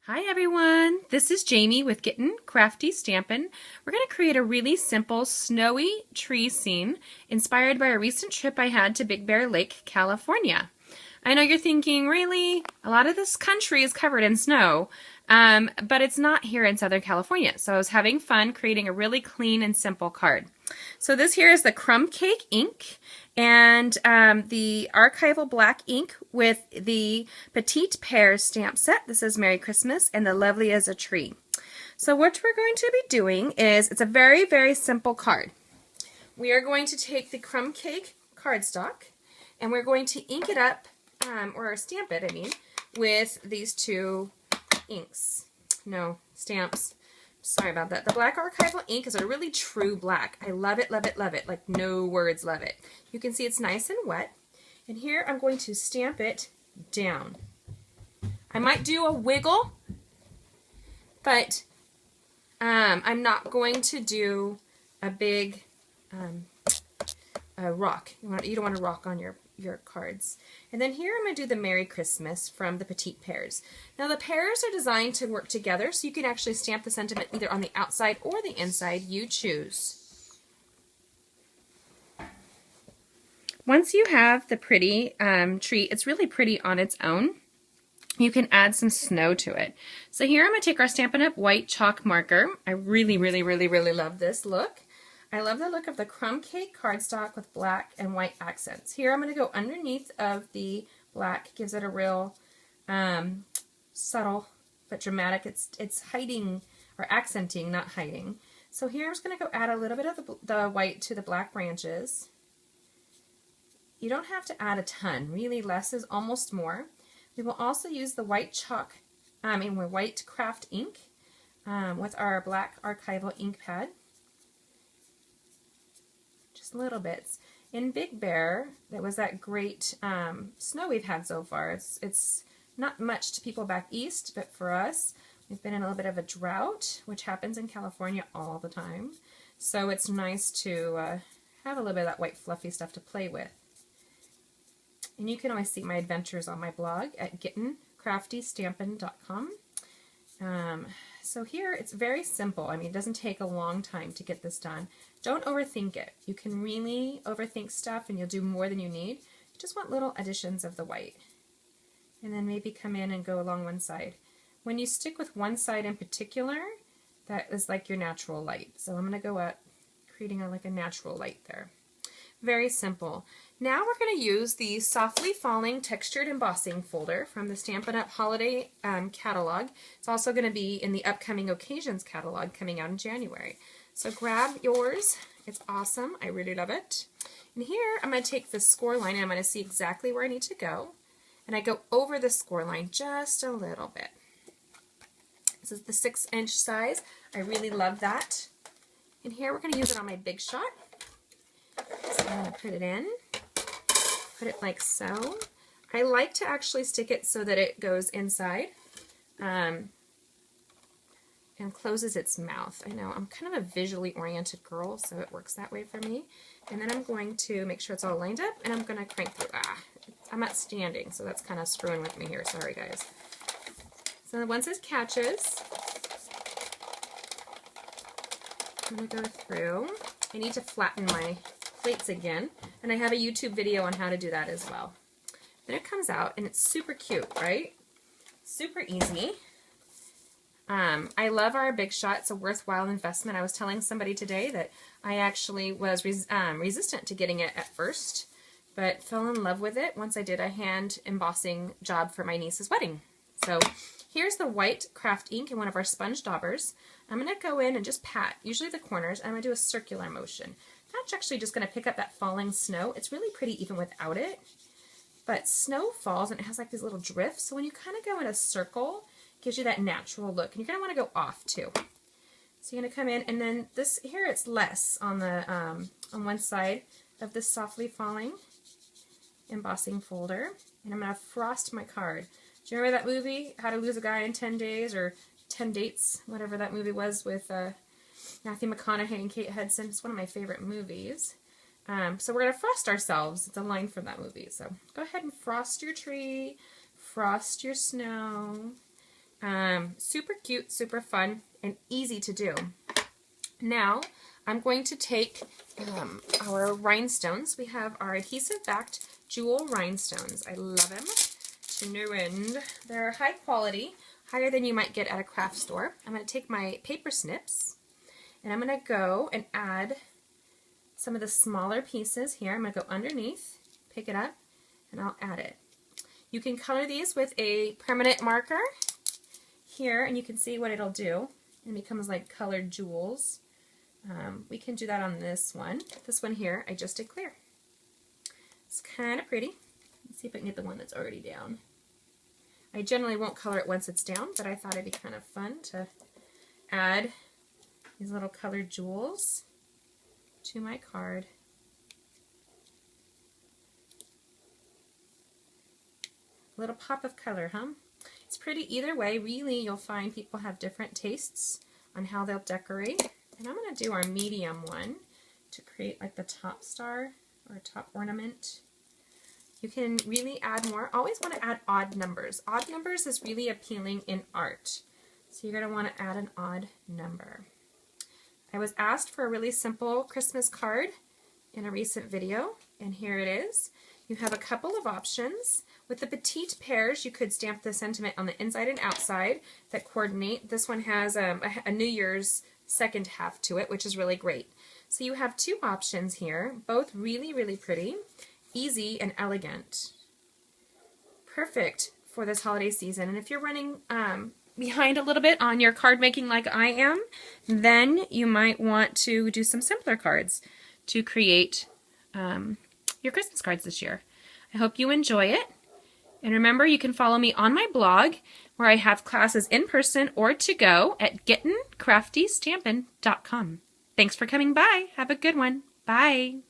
Hi everyone, this is Jamie with Gettin' Crafty Stampin'. We're going to create a really simple snowy tree scene inspired by a recent trip I had to Big Bear Lake, California. I know you're thinking, really? A lot of this country is covered in snow, but it's not here in Southern California. So I was having fun creating a really clean and simple card. So this here is the Crumb Cake ink and the archival black ink with the Petite Pears stamp set. This is Merry Christmas and the Lovely as a Tree. So what we're going to be doing is, it's a very, very simple card. We are going to take the Crumb Cake cardstock and we're going to ink it up, or stamp it, I mean, with these two inks. No, stamps. Sorry about that. The black archival ink is a really true black. I love it, love it, love it. Like no words love it. You can see it's nice and wet. And here I'm going to stamp it down. I might do a wiggle, but I'm not going to do a big rock. You don't want to rock on your cards. And then here I'm going to do the Merry Christmas from the Petite Pears. Now the pears are designed to work together, so you can actually stamp the sentiment either on the outside or the inside. You choose. Once you have the pretty tree, it's really pretty on its own. You can add some snow to it. So here I'm going to take our Stampin' Up! White chalk marker. I really, really, really, really love this look. I love the look of the Crumb Cake cardstock with black and white accents. Here I'm going to go underneath of the black. Gives it a real subtle but dramatic. It's hiding or accenting, not hiding. So here I'm just going to go add a little bit of the white to the black branches. You don't have to add a ton. Really, less is almost more. We will also use the white chalk, white craft ink with our black archival ink pad. Just little bits. In Big Bear, that was that great snow we've had so far. It's not much to people back east, but for us, we've been in a little bit of a drought, which happens in California all the time. So it's nice to have a little bit of that white fluffy stuff to play with. And you can always see my adventures on my blog at gettincraftystampin.com. So here it's very simple. I mean, it doesn't take a long time to get this done. Don't overthink it. You can really overthink stuff and you'll do more than you need. You just want little additions of the white. And then maybe come in and go along one side. When you stick with one side in particular, that is like your natural light. So I'm going to go up creating like a natural light there. Very simple. Now we're going to use the Softly Falling Textured Embossing folder from the Stampin' Up! Holiday catalog. It's also going to be in the Upcoming Occasions catalog coming out in January. So grab yours. It's awesome. I really love it. And here I'm going to take the score line and I'm going to see exactly where I need to go. And I go over the score line just a little bit. This is the 6-inch size. I really love that. And here we're going to use it on my Big Shot. So I'm going to put it in, put it like so. I like to actually stick it so that it goes inside and closes its mouth. I know I'm kind of a visually oriented girl, so it works that way for me. And then I'm going to make sure it's all lined up, and I'm going to crank through. I'm not standing, so that's kind of screwing with me here. Sorry, guys. So once it catches, I'm going to go through. I need to flatten my plates again, and I have a YouTube video on how to do that as well. Then it comes out and it's super cute, right? Super easy. I love our Big Shot. It's a worthwhile investment. I was telling somebody today that I actually was resistant to getting it at first, but fell in love with it once I did a hand embossing job for my niece's wedding. So here's the white craft ink in one of our sponge daubers. I'm going to go in and just pat, usually the corners, and I'm going to do a circular motion. That's actually just going to pick up that falling snow. It's really pretty even without it. But snow falls and it has like these little drifts. So when you kind of go in a circle, it gives you that natural look. And you're going to want to go off too. So you're going to come in, and then this here it's less on the on one side of this Softly Falling embossing folder. And I'm going to frost my card. Do you remember that movie, How to Lose a Guy in 10 Days or 10 Dates, whatever that movie was with Matthew McConaughey and Kate Hudson? It's one of my favorite movies. So we're going to frost ourselves. It's a line from that movie. So go ahead and frost your tree, frost your snow, Super cute, super fun, and easy to do. Now, I'm going to take our rhinestones. We have our adhesive-backed jewel rhinestones. I love them to no end. They're high quality, higher than you might get at a craft store. I'm going to take my paper snips, and I'm going to go and add some of the smaller pieces here. I'm going to go underneath, pick it up, and I'll add it. You can color these with a permanent marker here, and you can see what it'll do. It becomes like colored jewels. We can do that on this one. This one here, I just did clear. It's kind of pretty. Let's see if I can get the one that's already down. I generally won't color it once it's down, but I thought it'd be kind of fun to add these little colored jewels to my card. A little pop of color, huh? It's pretty either way. Really, you'll find people have different tastes on how they'll decorate. And I'm going to do our medium one to create like the top star or top ornament. You can really add more. Always want to add odd numbers. Odd numbers is really appealing in art. So you're going to want to add an odd number. I was asked for a really simple Christmas card in a recent video, and here it is. You have a couple of options. With the petite pears, you could stamp the sentiment on the inside and outside that coordinate. This one has a New Year's second half to it, which is really great. So you have two options here, both really, really pretty, easy and elegant. Perfect for this holiday season. And if you're running behind a little bit on your card making like I am, then you might want to do some simpler cards to create your Christmas cards this year. I hope you enjoy it. And remember, you can follow me on my blog where I have classes in person or to go at gettingcraftystampin.com. Thanks for coming by. Have a good one. Bye.